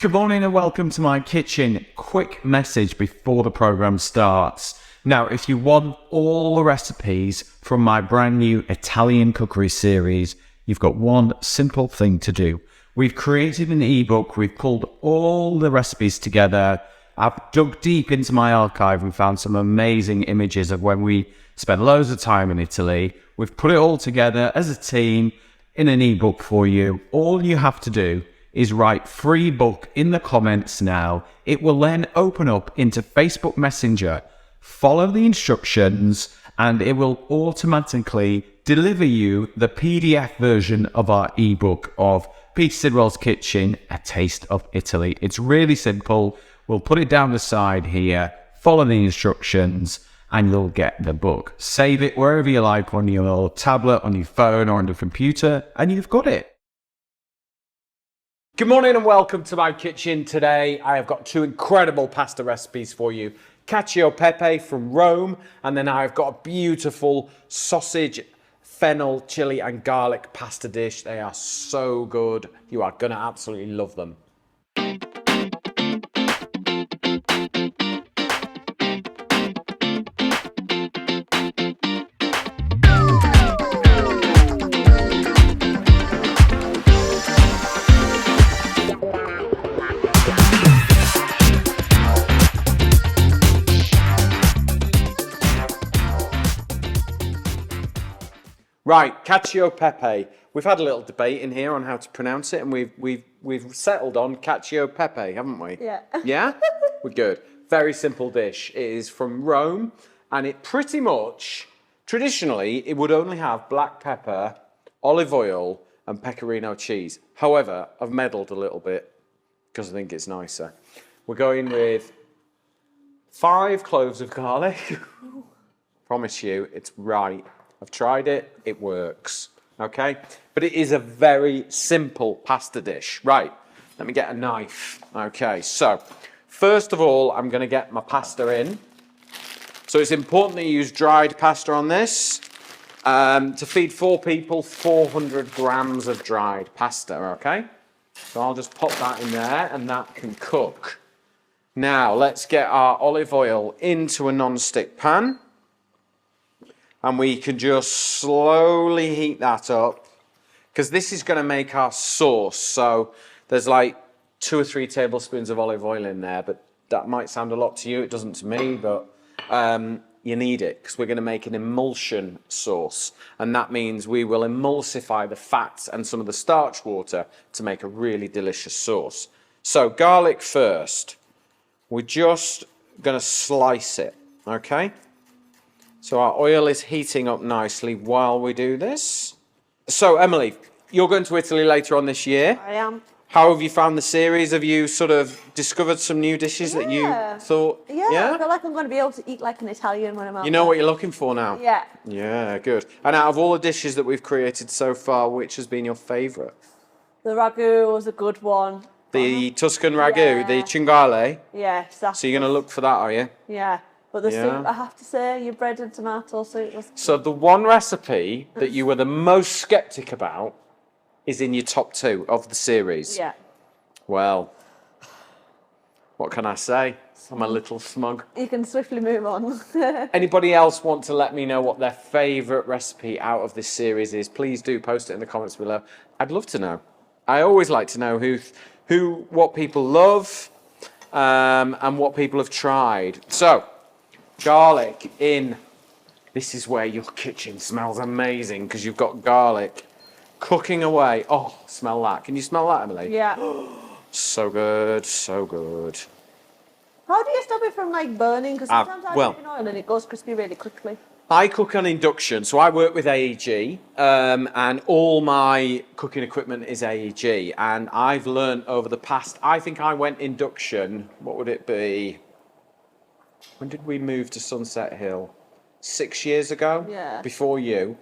Good morning and welcome to my kitchen. Quick message before the program starts. Now, if you want all the recipes from my brand new Italian cookery series, you've got one simple thing to do. We've created an ebook. We've pulled all the recipes together. I've dug deep into my archive and found some amazing images of when we spent loads of time in Italy. We've put it all together as a team in an ebook for you. All you have to do is write free book in the comments now. It will then open up into Facebook Messenger. Follow the instructions and it will automatically deliver you the PDF version of our ebook of Peter Sidwell's Kitchen, A Taste of Italy. It's really simple. We'll put it down the side here, follow the instructions, and you'll get the book. Save it wherever you like, on your tablet, on your phone, or on your computer, and you've got it. Good morning and welcome to my kitchen. Today I have got two incredible pasta recipes for you. Cacio e pepe from Rome, and then I've got a beautiful sausage, fennel, chili and garlic pasta dish. They are so good. You are going to absolutely love them. Right, cacio e pepe. We've had a little debate in here on how to pronounce it, and we've settled on cacio e pepe, haven't we? Yeah. Yeah? We're good. Very simple dish. It is from Rome, and it pretty much, traditionally, it would only have black pepper, olive oil, and pecorino cheese. However, I've meddled a little bit because I think it's nicer. We're going with 5 cloves of garlic. Promise you, it's right. I've tried it, it works, okay? But it is a very simple pasta dish. Right, let me get a knife. Okay, so first of all, I'm gonna get my pasta in. So it's important that you use dried pasta on this. To feed 4 people, 400 grams of dried pasta, okay? So I'll just pop that in there and that can cook. Now, let's get our olive oil into a non-stick pan. And we can just slowly heat that up because this is going to make our sauce. So there's like 2 or 3 tablespoons of olive oil in there, but that might sound a lot to you. It doesn't to me, but you need it because we're going to make an emulsion sauce. And that means we will emulsify the fats and some of the starch water to make a really delicious sauce. So garlic first. We're just going to slice it, okay? So our oil is heating up nicely while we do this. So Emily, you're going to Italy later on this year. I am. How have you found the series? Have you sort of discovered some new dishes that you thought? Yeah, I feel like I'm going to be able to eat like an Italian when I'm out You know there. what you're looking for now? Yeah. Yeah, good. And out of all the dishes that we've created so far, which has been your favourite? The ragu was a good one. The Tuscan ragu, the cinghiale? Yes. So you're going to look for that, are you? Yeah. But the soup, I have to say, your bread and tomato soup was... So the one recipe that you were the most sceptic about is in your top 2 of the series. Yeah. Well, what can I say? I'm a little smug. You can swiftly move on. Anybody else want to let me know what their favourite recipe out of this series is? Please do post it in the comments below. I'd love to know. I always like to know what people love and what people have tried. So, garlic in. This is where your kitchen smells amazing because you've got garlic cooking away. Oh, smell that. Can you smell that, Emily? Yeah. So good, so good. How do you stop it from like burning? Because sometimes I cook in oil and it goes crispy really quickly. I cook on induction, so I work with AEG, and all my cooking equipment is AEG. And I've learned over the past, I think I went induction, what would it be? When did we move to Sunset Hill? 6 years ago? Yeah. Before you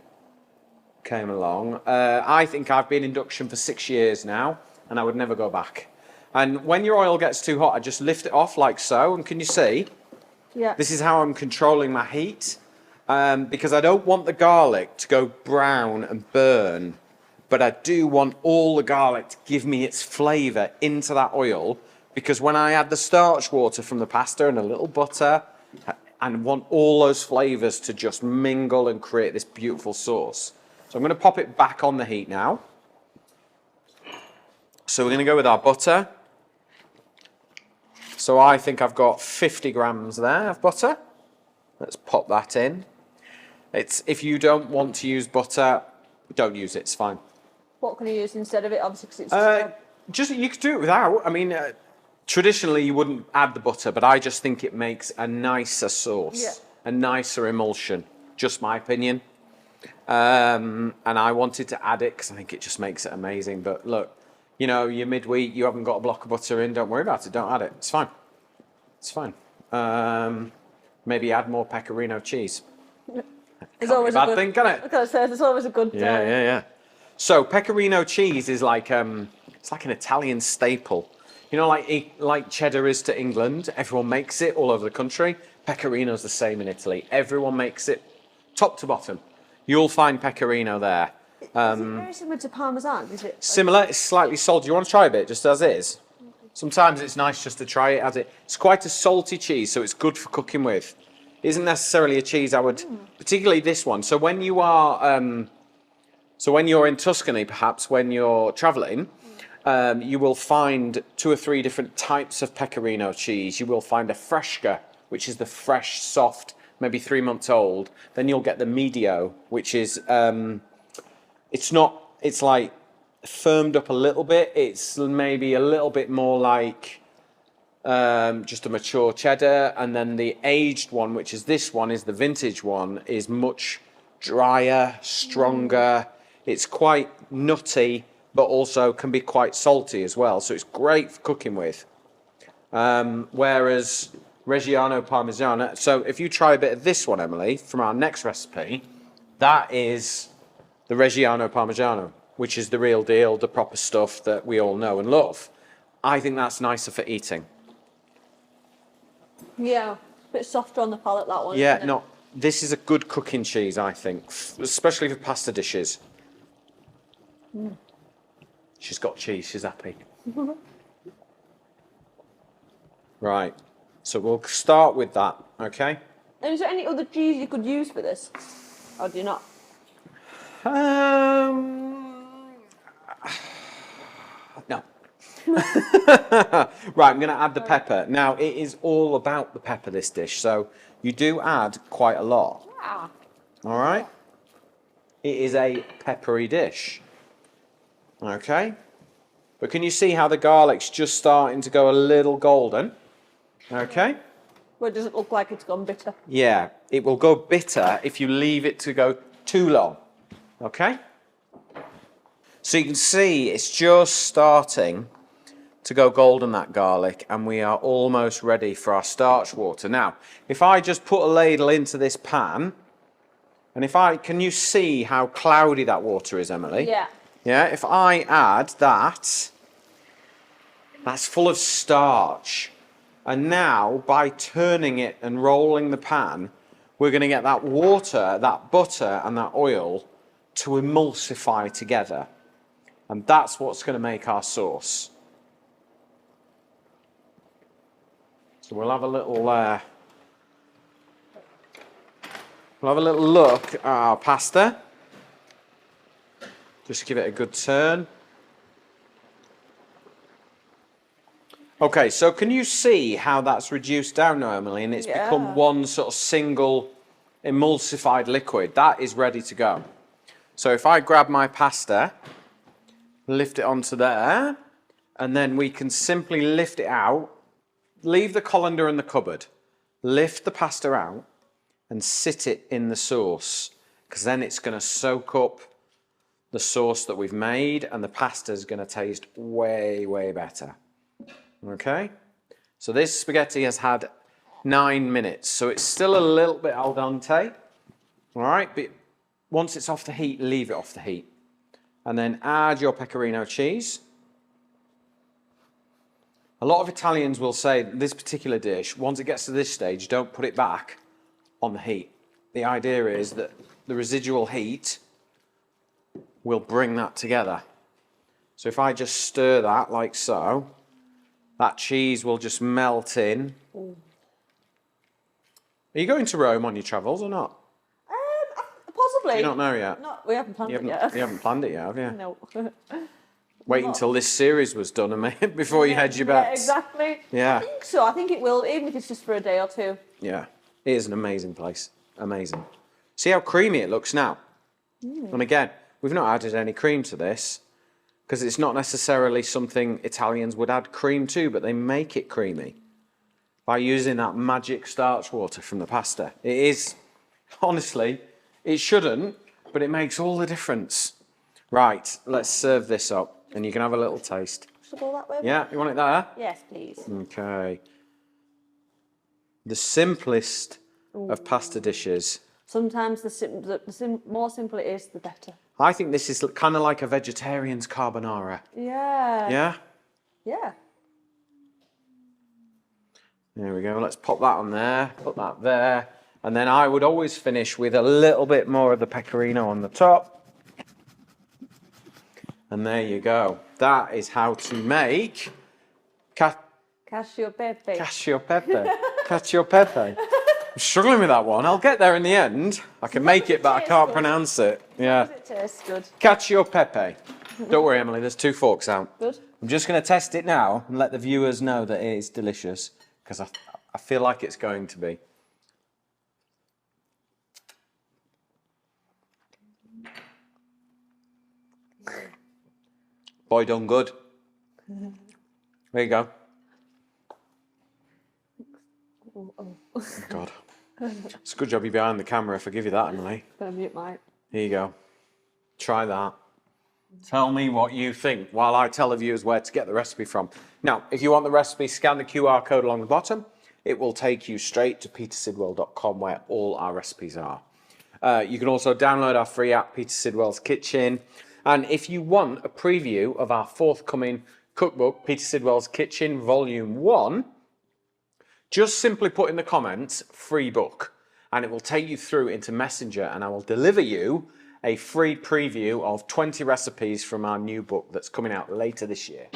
came along. I think I've been induction for 6 years now, and I would never go back. And when your oil gets too hot, I just lift it off like so, and can you see? Yeah. This is how I'm controlling my heat, because I don't want the garlic to go brown and burn but I do want all the garlic to give me its flavour into that oil, because when I add the starch water from the pasta and a little butter, I want all those flavours to just mingle and create this beautiful sauce. So I'm going to pop it back on the heat now. So we're going to go with our butter. So I think I've got 50 grams there of butter. Let's pop that in. If you don't want to use butter, don't use it, it's fine. What can you use instead of it? Obviously, because it's You could do it without. I mean, traditionally you wouldn't add the butter, but I just think it makes a nicer sauce, a nicer emulsion. Just my opinion. And I wanted to add it because I think it just makes it amazing. But look, you know, you're midweek, you haven't got a block of butter in, don't worry about it, don't add it. It's fine. It's fine. Maybe add more pecorino cheese. It's always a bad good thing, can it? It's always a good. Yeah. So pecorino cheese is like it's like an Italian staple. You know, like cheddar is to England. Everyone makes it all over the country. Pecorino's the same in Italy. Everyone makes it, top to bottom. You'll find pecorino there. Is it very similar to Parmesan? Is it Similar. It's slightly salty. You want to try a bit, just as is? Sometimes it's nice just to try it as it. It's quite a salty cheese, so it's good for cooking with. It isn't necessarily a cheese I would, particularly this one. So when you are, so when you're in Tuscany, perhaps when you're travelling, you will find 2 or 3 different types of pecorino cheese. You will find a fresca, which is the fresh, soft, maybe 3 months old. Then you'll get the medio, which is, it's like firmed up a little bit. It's maybe a little bit more like just a mature cheddar. And then the aged one, which is this one, is the vintage one, is much drier, stronger. It's quite nutty, but also can be quite salty as well. So it's great for cooking with. Whereas Reggiano Parmigiano, so if you try a bit of this one, Emily, from our next recipe, that is the Reggiano Parmigiano, which is the real deal, the proper stuff that we all know and love. I think that's nicer for eating. Yeah, a bit softer on the palate, that one. Yeah, no, this is a good cooking cheese, I think, especially for pasta dishes. She's got cheese, she's happy. Right, so we'll start with that, okay? And is there any other cheese you could use for this? Or do you not? No. Right, I'm going to add the pepper. Now, it is all about the pepper, this dish, so you do add quite a lot. Ah. All right? It is a peppery dish. Okay? But can you see how the garlic's just starting to go a little golden? Okay? Well, does it look like it's gone bitter? Yeah, it will go bitter if you leave it to go too long. Okay? So you can see it's just starting to go golden, that garlic, and we are almost ready for our starch water. Now, if I just put a ladle into this pan, and can you see how cloudy that water is, Emily? Yeah. Yeah, if I add that, that's full of starch. And now, by turning it and rolling the pan, we're going to get that water, that butter, and that oil to emulsify together. And that's what's going to make our sauce. So we'll have a little look at our pasta. Just give it a good turn. Okay, so can you see how that's reduced down now, Emily? And it's become one sort of single emulsified liquid. That is ready to go. So if I grab my pasta, lift it onto there, and then we can simply lift it out, leave the colander in the cupboard, lift the pasta out, and sit it in the sauce, because then it's going to soak up the sauce that we've made, and the pasta is going to taste way, way better. Okay? So this spaghetti has had 9 minutes, so it's still a little bit al dente. All right, but once it's off the heat, leave it off the heat. And then add your pecorino cheese. A lot of Italians will say this particular dish, once it gets to this stage, don't put it back on the heat. The idea is that the residual heat will bring that together. So if I just stir that like so, that cheese will just melt in. Ooh. Are you going to Rome on your travels or not? Possibly. Do you not know yet? No, we haven't planned it yet. You haven't planned it yet, have you? No. Wait until this series was done and before you hedge your bets. Yeah, exactly. Yeah. I think so. I think it will, even if it's just for a day or two. Yeah. It is an amazing place. Amazing. See how creamy it looks now? And again, we've not added any cream to this because it's not necessarily something Italians would add cream to, but they make it creamy by using that magic starch water from the pasta. It is, honestly, it shouldn't, but it makes all the difference. Right, let's serve this up and you can have a little taste. Should I go that way? Yeah, you want it there? Yes, please. Okay. The simplest of pasta dishes. Sometimes the more simple it is, the better. I think this is kind of like a vegetarian's carbonara. Yeah. Yeah? Yeah. There we go. Let's pop that on there, put that there. And then I would always finish with a little bit more of the pecorino on the top. And there you go. That is how to make Cacio e pepe. Cacio e pepe. Cacio e pepe. I'm struggling with that one. I'll get there in the end. I can make it, but I can't pronounce it. Yeah. Does it taste good? Cacio e pepe. Don't worry, Emily. There's 2 forks out. Good. I'm just going to test it now and let the viewers know that it is delicious because I feel like it's going to be. Boy, done good. There you go. Oh, God. It's a good job you're behind the camera if I give you that, Emily. Better mute mine. Here you go. Try that. Tell me what you think while I tell the viewers where to get the recipe from. Now, if you want the recipe, scan the QR code along the bottom. It will take you straight to petersidwell.com where all our recipes are. You can also download our free app, Peter Sidwell's Kitchen. And if you want a preview of our forthcoming cookbook, Peter Sidwell's Kitchen Volume 1, just simply put in the comments, free book. And it will take you through into Messenger and I will deliver you a free preview of 20 recipes from our new book that's coming out later this year.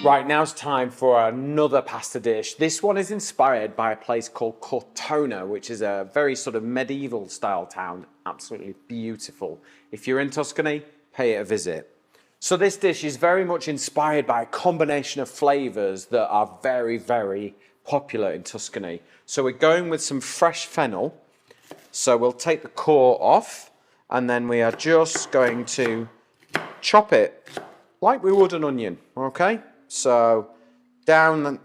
Right, now it's time for another pasta dish. This one is inspired by a place called Cortona, which is a very sort of medieval style town. Absolutely beautiful. If you're in Tuscany, pay it a visit. So this dish is very much inspired by a combination of flavors that are very, very popular in Tuscany. So we're going with some fresh fennel. So we'll take the core off and then we are just going to chop it like we would an onion, okay? So down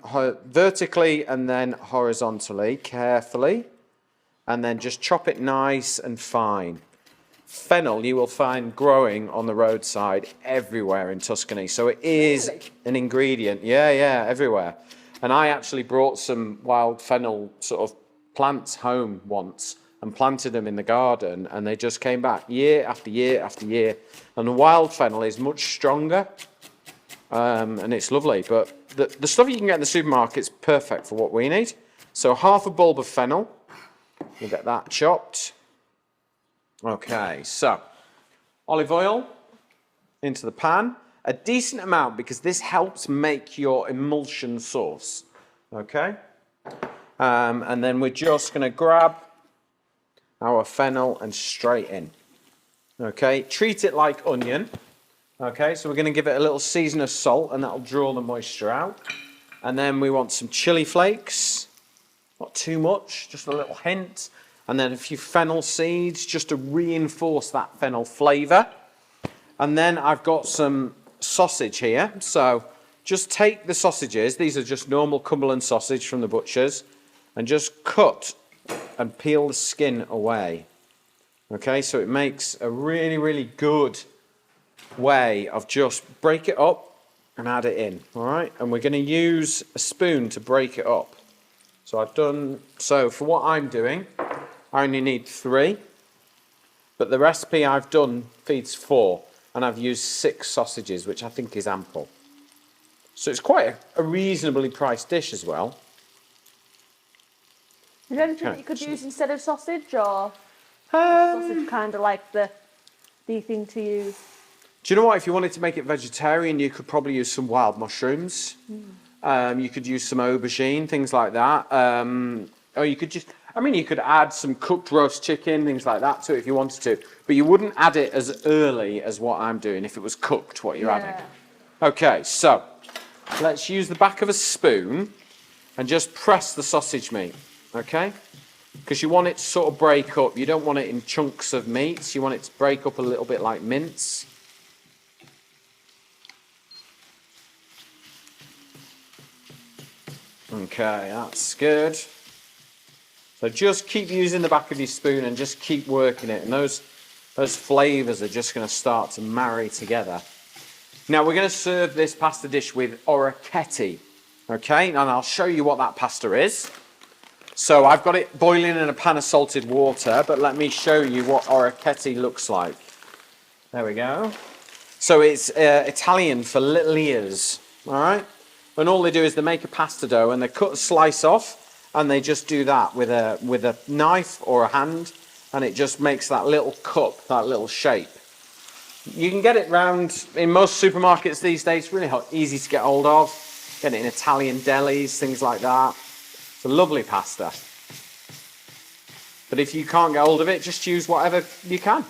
vertically and then horizontally, carefully, and then just chop it nice and fine. Fennel you will find growing on the roadside everywhere in Tuscany. So it is an ingredient, yeah, everywhere. And I actually brought some wild fennel sort of plants home once and planted them in the garden and they just came back year after year after year. And the wild fennel is much stronger. And it's lovely, but the stuff you can get in the supermarket is perfect for what we need. So half a bulb of fennel, we'll get that chopped. Okay, so olive oil into the pan, a decent amount because this helps make your emulsion sauce, okay? And then we're just going to grab our fennel and straight in, okay? Treat it like onion. Okay, so we're going to give it a little season of salt and that'll draw the moisture out. And then we want some chili flakes, not too much, just a little hint. And then a few fennel seeds just to reinforce that fennel flavour. And then I've got some sausage here. So just take the sausages, these are just normal Cumberland sausage from the butchers, and just cut and peel the skin away. Okay, so it makes a really, really good way of just break it up and add it in, all right? And we're going to use a spoon to break it up. So for what I'm doing, I only need 3, but the recipe I've done feeds 4, and I've used 6 sausages, which I think is ample. So it's quite a reasonably priced dish as well. Is there anything that you could use instead of sausage, or sausage kind of like the thing to use? Do you know what? If you wanted to make it vegetarian, you could probably use some wild mushrooms. You could use some aubergine, things like that. Or you could just, you could add some cooked roast chicken, things like that to it if you wanted to. But you wouldn't add it as early as what I'm doing if it was cooked, what you're adding. Okay, so let's use the back of a spoon and just press the sausage meat, okay? Because you want it to sort of break up. You don't want it in chunks of meat. You want it to break up a little bit like mince. Okay, that's good. So just keep using the back of your spoon and just keep working it. And those flavours are just going to start to marry together. Now we're going to serve this pasta dish with orecchiette. Okay, and I'll show you what that pasta is. So I've got it boiling in a pan of salted water, but let me show you what orecchiette looks like. There we go. So it's Italian for little ears, all right? And all they do is they make a pasta dough and they cut a slice off and they just do that with a knife or a hand, and it just makes that little cup, that little shape. You can get it round in most supermarkets these days, really easy to get hold of. Get it in Italian delis, things like that. It's a lovely pasta. But if you can't get hold of it, just use whatever you can.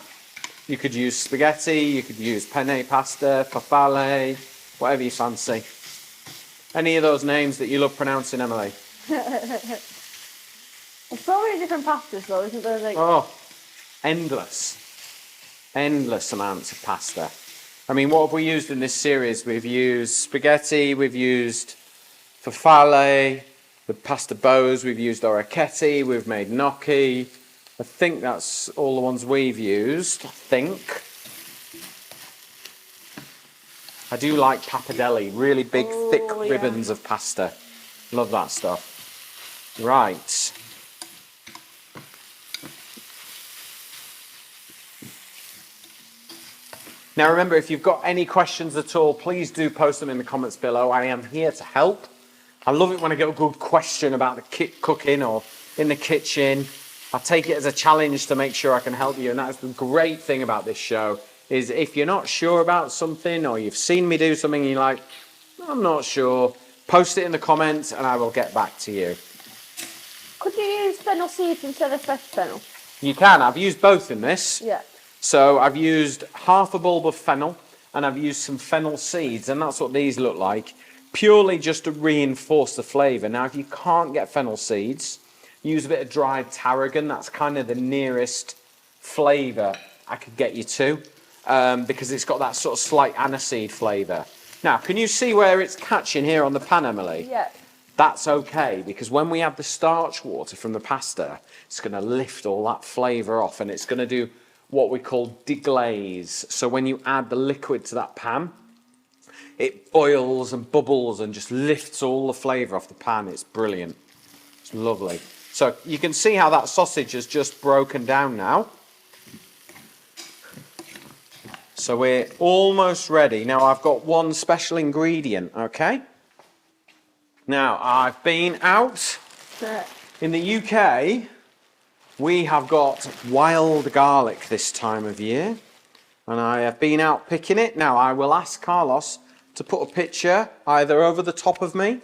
You could use spaghetti, you could use penne pasta, farfalle, whatever you fancy. Any of those names that you love pronouncing, Emily? There's so many different pastas though, isn't there? Like... Oh, endless. Endless amounts of pasta. I mean, what have we used in this series? We've used spaghetti, we've used farfalle, the pasta bows, we've used orecchiette, we've made gnocchi. I think that's all the ones we've used, I think. I do like pappardelle, really big, thick ribbons of pasta. Love that stuff. Right. Now remember, if you've got any questions at all, please do post them in the comments below. I am here to help. I love it when I get a good question about the cooking or in the kitchen. I take it as a challenge to make sure I can help you, and that's the great thing about this show. Is if you're not sure about something or you've seen me do something and you're like, I'm not sure, post it in the comments and I will get back to you. Could you use fennel seeds instead of fresh fennel? You can. I've used both in this. Yeah. So I've used half a bulb of fennel and I've used some fennel seeds, and that's what these look like, purely just to reinforce the flavour. Now, if you can't get fennel seeds, use a bit of dried tarragon. That's kind of the nearest flavour I could get you to. Because it's got that sort of slight aniseed flavour. Now, can you see where it's catching here on the pan, Emily? Yeah. That's okay, because when we add the starch water from the pasta, it's going to lift all that flavour off, and it's going to do what we call deglaze. So when you add the liquid to that pan, it boils and bubbles and just lifts all the flavour off the pan. It's brilliant. It's lovely. So you can see how that sausage has just broken down now. So we're almost ready. Now I've got one special ingredient, okay? Now I've been out. In the UK, we have got wild garlic this time of year. And I have been out picking it. Now I will ask Carlos to put a picture either over the top of me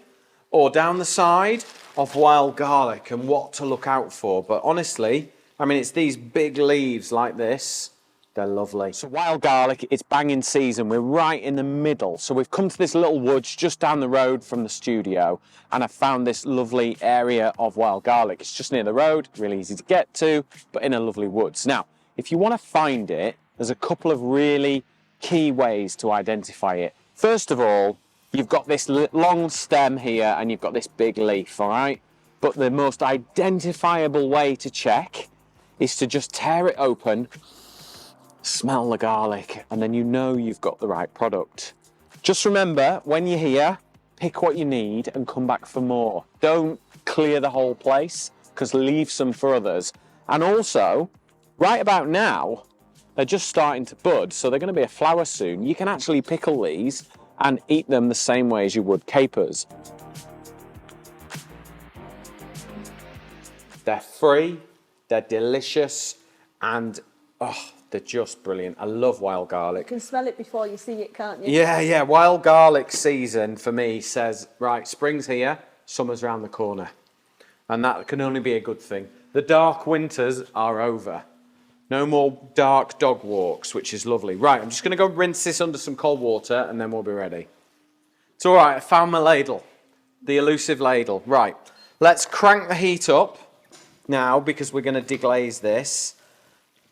or down the side of wild garlic and what to look out for. But honestly, I mean, it's these big leaves like this. They're lovely. So wild garlic, it's banging season. We're right in the middle. So we've come to this little woods just down the road from the studio, and I found this lovely area of wild garlic. It's just near the road, really easy to get to, but in a lovely woods. Now, if you want to find it, there's a couple of really key ways to identify it. First of all, you've got this long stem here and you've got this big leaf, all right? But the most identifiable way to check is to just tear it open, smell the garlic, and then you know you've got the right product. Just remember, when you're here, pick what you need and come back for more. Don't clear the whole place, because leave some for others. And also, right about now, they're just starting to bud, so they're going to be a flower soon. You can actually pickle these and eat them the same way as you would capers. They're free, they're delicious, and oh, they're just brilliant. I love wild garlic. You can smell it before you see it, can't you? Yeah, wild garlic season for me says, right, spring's here, summer's round the corner. And that can only be a good thing. The dark winters are over. No more dark dog walks, which is lovely. Right, I'm just going to go rinse this under some cold water and then we'll be ready. It's all right, I found my ladle, the elusive ladle. Right, let's crank the heat up now because we're going to deglaze this.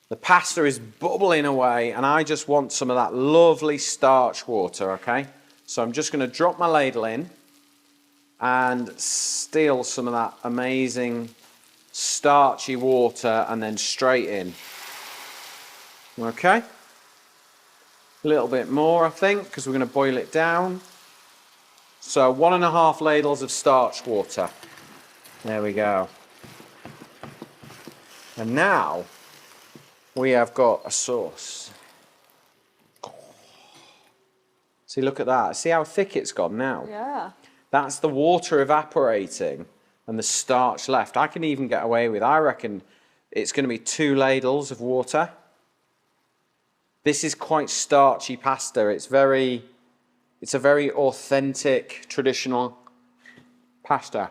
The pasta is bubbling away and I just want some of that lovely starch water, okay? So I'm just going to drop my ladle in and steal some of that amazing starchy water and then straight in. Okay, a little bit more I think because we're going to boil it down. So 1.5 ladles of starch water. There we go. And now we have got a sauce. See, look at that. See how thick it's gone now? Yeah. That's the water evaporating and the starch left. I can even get away with, I reckon it's going to be 2 ladles of water. This is quite starchy pasta. It's a very authentic, traditional pasta.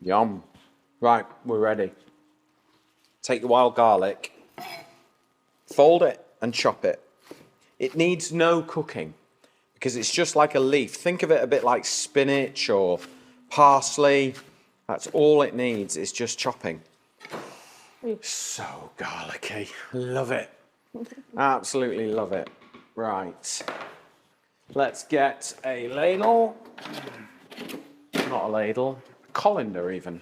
Yum. Right, we're ready. Take your wild garlic, fold it and chop it. It needs no cooking because it's just like a leaf. Think of it a bit like spinach or parsley. That's all it needs is just chopping. So garlicky. Love it. Absolutely love it. Right. Let's get a ladle. Not a ladle, a colander even.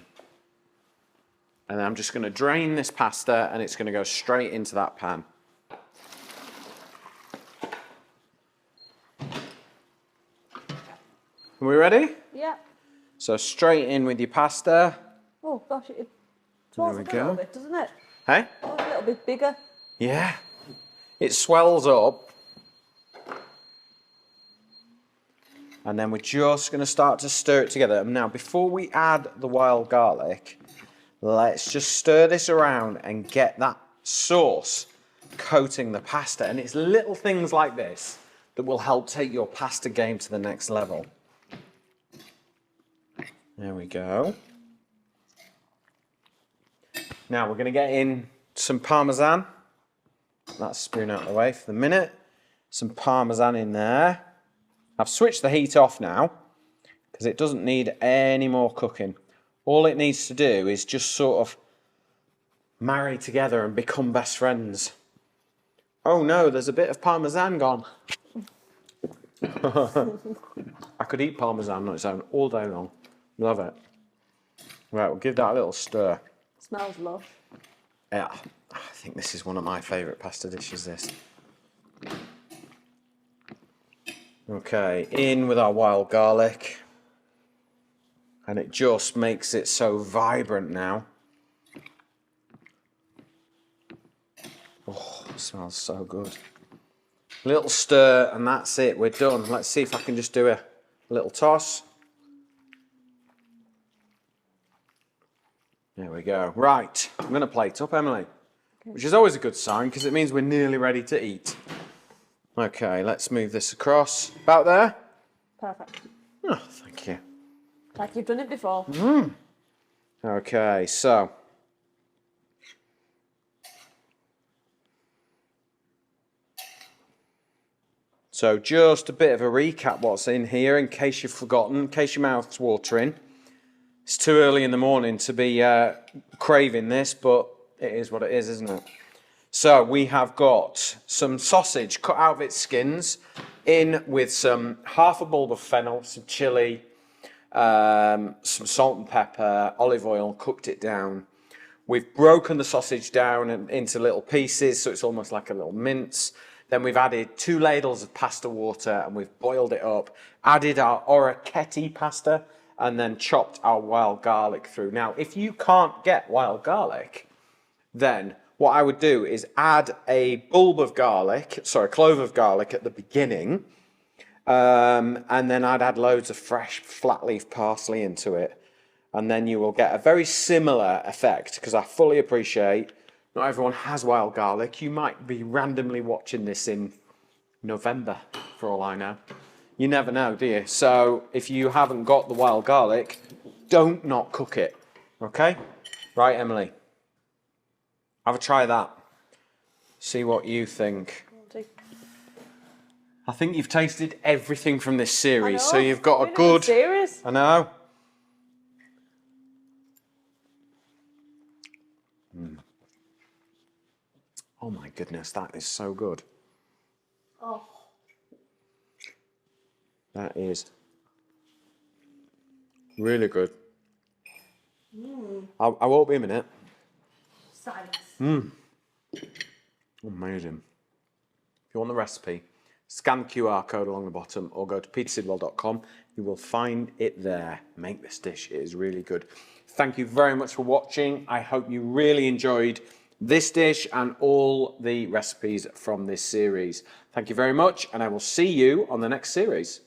And I'm just going to drain this pasta and it's going to go straight into that pan. Are we ready? Yeah. So straight in with your pasta. Oh gosh, it swells up a little bit, doesn't it? Hey? Oh, a little bit bigger. Yeah. It swells up. And then we're just going to start to stir it together. Now, before we add the wild garlic, let's just stir this around and get that sauce coating the pasta. And it's little things like this that will help take your pasta game to the next level. There we go. Now we're going to get in some Parmesan. That's spoon out of the way for the minute. Some Parmesan in there. I've switched the heat off now because it doesn't need any more cooking. All it needs to do is just sort of marry together and become best friends. Oh no, there's a bit of Parmesan gone. I could eat Parmesan on its own all day long. Love it. Right, we'll give that a little stir. Smells lush. Yeah, I think this is one of my favourite pasta dishes, this. Okay, in with our wild garlic. And it just makes it so vibrant now. Oh, it smells so good. Little stir and that's it, we're done. Let's see if I can just do a little toss. There we go. Right, I'm going to plate up, Emily. Which is always a good sign because it means we're nearly ready to eat. Okay, let's move this across. About there? Perfect. Oh, thank you. Like you've done it before. Okay, so. So just a bit of a recap what's in here in case you've forgotten, in case your mouth's watering. It's too early in the morning to be craving this, but it is what it is, isn't it? So we have got some sausage cut out of its skins in with some half a bulb of fennel, some chilli, some salt and pepper, olive oil, cooked it down. We've broken the sausage down into little pieces, so it's almost like a little mince. Then we've added 2 ladles of pasta water and we've boiled it up, added our orecchiette pasta, and then chopped our wild garlic through. Now, if you can't get wild garlic, then what I would do is add a clove of garlic at the beginning, and then I'd add loads of fresh flat leaf parsley into it. and then you will get a very similar effect, because I fully appreciate not everyone has wild garlic. You might be randomly watching this in November, for all I know. You never know, do you? So if you haven't got the wild garlic, don't not cook it, okay? Right, Emily? Have a try that. See what you think. I think you've tasted everything from this series, so you've got a good... Serious? I know. Oh my goodness, that is so good. Oh. That is really good. I won't be a minute. Silence. Amazing. If you want the recipe, scan the QR code along the bottom or go to petersidwell.com. You will find it there. Make this dish. It is really good. Thank you very much for watching. I hope you really enjoyed this dish and all the recipes from this series. Thank you very much, and I will see you on the next series.